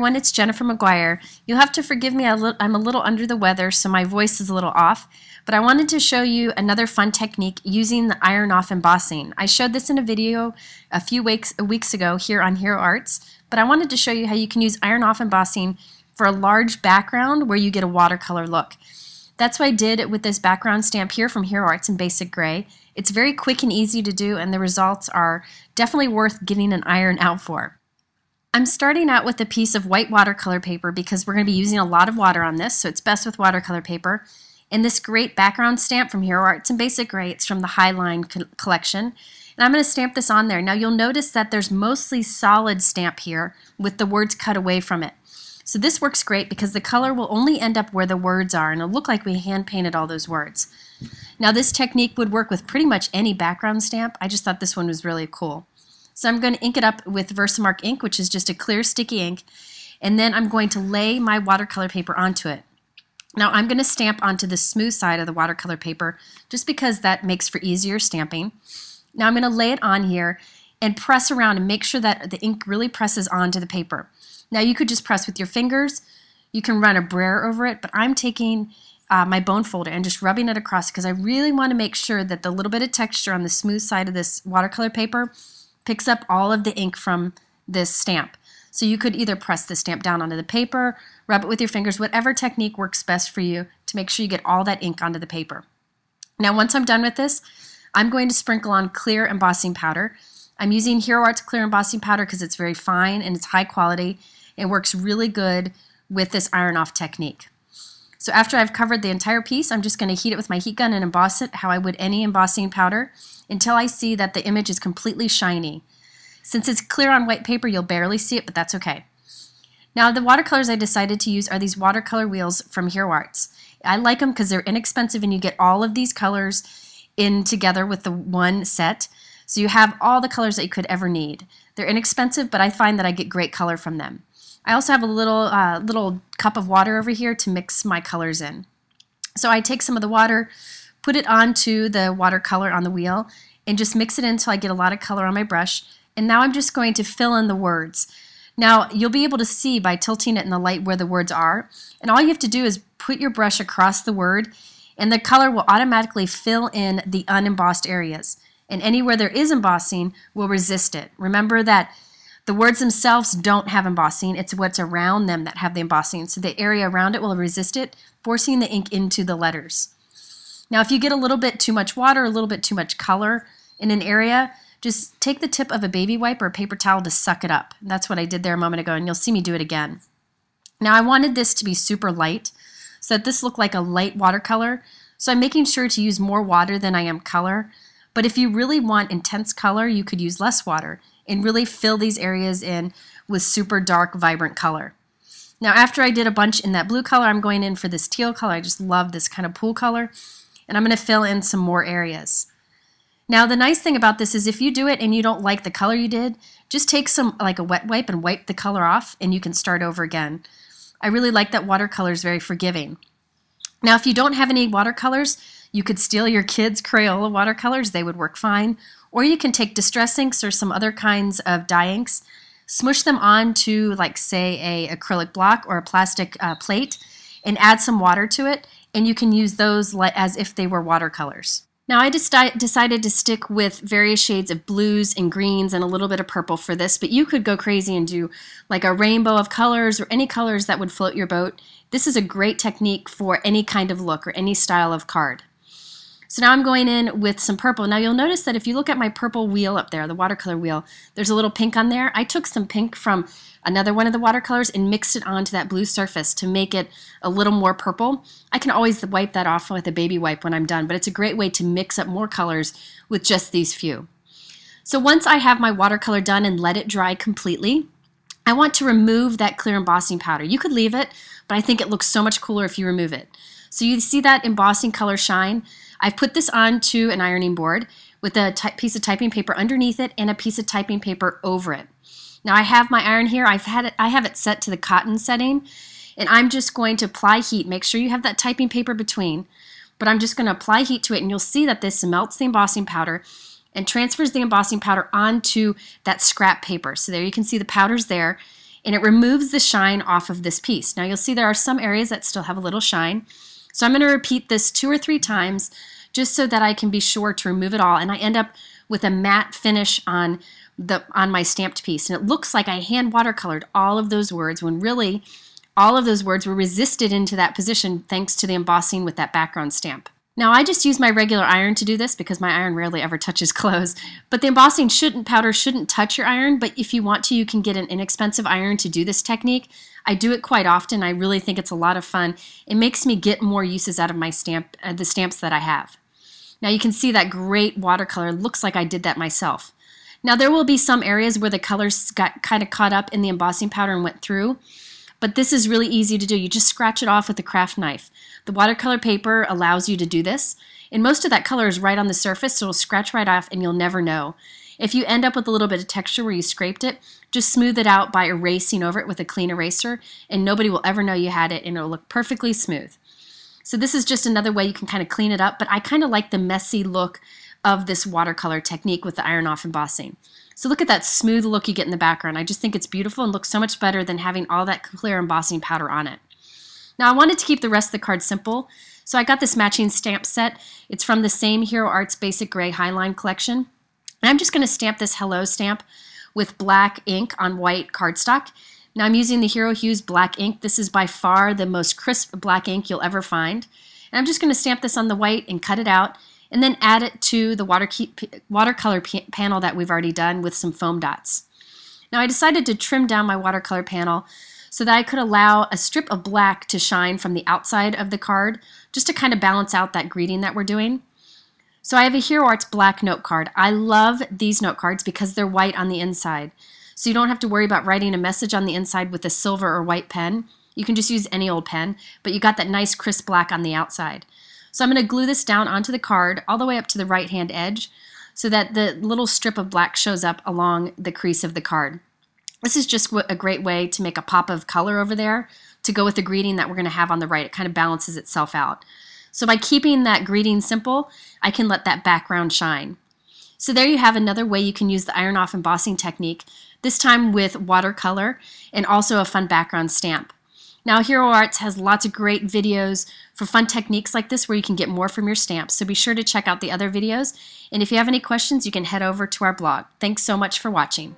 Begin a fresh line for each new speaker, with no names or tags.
everyone, it's Jennifer McGuire. You'll have to forgive me, I'm a little under the weather, so my voice is a little off, but I wanted to show you another fun technique using the iron off embossing. I showed this in a video a few weeks ago here on Hero Arts, but I wanted to show you how you can use iron off embossing for a large background where you get a watercolor look. That's what I did with this background stamp here from Hero Arts in Basic Gray. It's very quick and easy to do, and the results are definitely worth getting an iron out for. I'm starting out with a piece of white watercolor paper because we're going to be using a lot of water on this, so it's best with watercolor paper. And this great background stamp from Hero Arts in Basic Gray, it's from the Highline collection. And I'm going to stamp this on there. Now you'll notice that there's mostly solid stamp here with the words cut away from it. So this works great because the color will only end up where the words are, and it'll look like we hand painted all those words. Now this technique would work with pretty much any background stamp. I just thought this one was really cool. So I'm going to ink it up with Versamark ink, which is just a clear sticky ink, and then I'm going to lay my watercolor paper onto it. Now I'm going to stamp onto the smooth side of the watercolor paper just because that makes for easier stamping. Now I'm going to lay it on here and press around and make sure that the ink really presses onto the paper. Now you could just press with your fingers, you can run a brayer over it, but I'm taking my bone folder and just rubbing it across because I really want to make sure that the little bit of texture on the smooth side of this watercolor paper picks up all of the ink from this stamp. So you could either press the stamp down onto the paper, rub it with your fingers, whatever technique works best for you to make sure you get all that ink onto the paper. Now once I'm done with this, I'm going to sprinkle on clear embossing powder. I'm using Hero Arts clear embossing powder because it's very fine and it's high quality. It works really good with this iron off technique. So after I've covered the entire piece, I'm just going to heat it with my heat gun and emboss it how I would any embossing powder until I see that the image is completely shiny. Since it's clear on white paper, you'll barely see it, but that's okay. Now the watercolors I decided to use are these watercolor wheels from Hero Arts. I like them because they're inexpensive and you get all of these colors in together with the one set. So you have all the colors that you could ever need. They're inexpensive, but I find that I get great color from them. I also have a little cup of water over here to mix my colors in. So I take some of the water, put it onto the watercolor on the wheel, and just mix it in until I get a lot of color on my brush. And now I'm just going to fill in the words. Now you'll be able to see by tilting it in the light where the words are. And all you have to do is put your brush across the word, and the color will automatically fill in the unembossed areas. And anywhere there is embossing will resist it. Remember that the words themselves don't have embossing, it's what's around them that have the embossing. So the area around it will resist it, forcing the ink into the letters. Now if you get a little bit too much water, a little bit too much color in an area, just take the tip of a baby wipe or a paper towel to suck it up. That's what I did there a moment ago, and you'll see me do it again. Now I wanted this to be super light, so that this looked like a light watercolor. So I'm making sure to use more water than I am color. But if you really want intense color, you could use less water and really fill these areas in with super dark, vibrant color. Now after I did a bunch in that blue color, I'm going in for this teal color. I just love this kind of pool color. And I'm going to fill in some more areas. Now the nice thing about this is if you do it and you don't like the color you did, just take some like a wet wipe and wipe the color off and you can start over again. I really like that watercolor is very forgiving. Now if you don't have any watercolors, you could steal your kids' Crayola watercolors, they would work fine. Or you can take distress inks or some other kinds of dye inks, smush them onto like say a acrylic block or a plastic plate and add some water to it, and you can use those as if they were watercolors. Now I decided to stick with various shades of blues and greens and a little bit of purple for this, but you could go crazy and do like a rainbow of colors or any colors that would float your boat. This is a great technique for any kind of look or any style of card. So now I'm going in with some purple. Now you'll notice that if you look at my purple wheel up there, the watercolor wheel, there's a little pink on there. I took some pink from another one of the watercolors and mixed it onto that blue surface to make it a little more purple. I can always wipe that off with a baby wipe when I'm done, but it's a great way to mix up more colors with just these few. So once I have my watercolor done and let it dry completely, I want to remove that clear embossing powder. You could leave it, but I think it looks so much cooler if you remove it. So you see that embossing color shine? I've put this onto an ironing board with a piece of typing paper underneath it and a piece of typing paper over it. Now I have my iron here. I have it set to the cotton setting, and I'm just going to apply heat. Make sure you have that typing paper between, but I'm just going to apply heat to it, and you'll see that this melts the embossing powder and transfers the embossing powder onto that scrap paper. So there you can see the powder's there, and it removes the shine off of this piece. Now you'll see there are some areas that still have a little shine. So I'm going to repeat this 2 or 3 times just so that I can be sure to remove it all, and I end up with a matte finish on my stamped piece. And it looks like I hand watercolored all of those words when really all of those words were resisted into that position thanks to the embossing with that background stamp. Now I just use my regular iron to do this because my iron rarely ever touches clothes, but the embossing powder shouldn't touch your iron, but if you want to, you can get an inexpensive iron to do this technique. I do it quite often. I really think it's a lot of fun. It makes me get more uses out of my the stamps that I have. Now you can see that great watercolor. Looks like I did that myself. Now there will be some areas where the colors got kind of caught up in the embossing powder and went through, but this is really easy to do. You just scratch it off with a craft knife. The watercolor paper allows you to do this, and most of that color is right on the surface, so it'll scratch right off and you'll never know. If you end up with a little bit of texture where you scraped it, just smooth it out by erasing over it with a clean eraser, and nobody will ever know you had it, and it'll look perfectly smooth. So this is just another way you can kind of clean it up, but I kind of like the messy look of this watercolor technique with the iron off embossing. So look at that smooth look you get in the background. I just think it's beautiful and looks so much better than having all that clear embossing powder on it. Now I wanted to keep the rest of the card simple, so I got this matching stamp set. It's from the same Hero Arts Basic Gray Highline collection. And I'm just going to stamp this Hello stamp with black ink on white cardstock. Now I'm using the Hero Hues black ink. This is by far the most crisp black ink you'll ever find. And I'm just going to stamp this on the white and cut it out, and then add it to the watercolor panel that we've already done with some foam dots. Now I decided to trim down my watercolor panel so that I could allow a strip of black to shine from the outside of the card, just to kind of balance out that greeting that we're doing. So I have a Hero Arts black note card. I love these note cards because they're white on the inside. So you don't have to worry about writing a message on the inside with a silver or white pen. You can just use any old pen, but you got that nice crisp black on the outside. So I'm going to glue this down onto the card all the way up to the right hand edge so that the little strip of black shows up along the crease of the card. This is just a great way to make a pop of color over there to go with the greeting that we're going to have on the right. It kind of balances itself out. So by keeping that greeting simple, I can let that background shine. So there you have another way you can use the iron off embossing technique, this time with watercolor and also a fun background stamp. Now Hero Arts has lots of great videos for fun techniques like this where you can get more from your stamps, so be sure to check out the other videos. And if you have any questions, you can head over to our blog. Thanks so much for watching.